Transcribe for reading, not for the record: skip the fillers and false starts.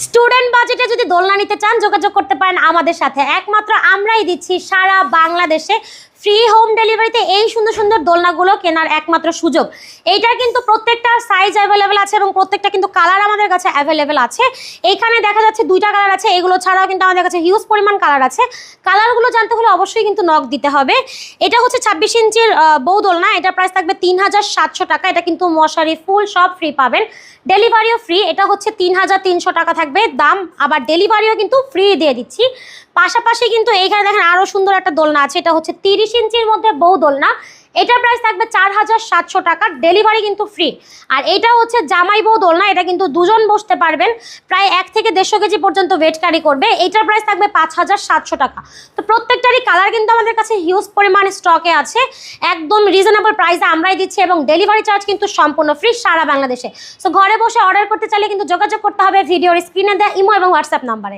Student বাজেটে যদি দোলনা নিতে চান যোগাযোগ করতে পারেন আমাদের সাথে। একমাত্র আমরাই দিচ্ছি সারা বাংলাদেশে ফ্রি হোম ডেলিভারিতে এই সুন্দর সুন্দর দোলনাগুলো কেনার একমাত্র সুযোগ। এইটার কিন্তু প্রত্যেকটা সাইজ অ্যাভেলেবেল আছে এবং প্রত্যেকটা কিন্তু কালার আমাদের কাছে অ্যাভেলেবেল আছে। এইখানে দেখা যাচ্ছে দুইটা কালার আছে, এগুলো ছাড়াও কিন্তু আমাদের কাছে হিউজ পরিমাণ কালার আছে। কালারগুলো জানতে হলে অবশ্যই কিন্তু নক দিতে হবে। এটা হচ্ছে 26 ইঞ্চির বউ দোলনা, এটা প্রাইস থাকবে 3700 টাকা। এটা কিন্তু মশারি ফুল সব ফ্রি পাবেন, ডেলিভারিও ফ্রি। এটা হচ্ছে 3300 টাকা থাকবে দাম, আবার ডেলিভারিও কিন্তু ফ্রি দিয়ে দিচ্ছি। পাশাপাশি কিন্তু এইখানে দেখেন আরো সুন্দর একটা দোলনা আছে, এটা হচ্ছে 30 ইঞ্চির মধ্যে বউ দোলনা। এটার প্রাইস থাকবে 4700 টাকা, ডেলিভারি কিন্তু ফ্রি। আর এটা হচ্ছে জামাই বউ দোলনা, এটা কিন্তু দুজন বসতে পারবেন, প্রায় 1 থেকে 150 কেজি পর্যন্ত ওয়েট ক্যারি করবে। এটার প্রাইস থাকবে 5700 টাকা। তো প্রত্যেকটারই কালার কিন্তু আমাদের কাছে হিউজ পরিমাণে স্টকে আছে, একদম রিজনেবল প্রাইসে আমরাই দিচ্ছি এবং ডেলিভারি চার্জ কিন্তু সম্পূর্ণ ফ্রি সারা বাংলাদেশে। সো ঘরে বসে অর্ডার করতে চাইলে কিন্তু যোগাযোগ করতে হবে ভিডিওর স্ক্রিনে দেওয়া ইমো এবং হোয়াটসঅ্যাপ নাম্বারে।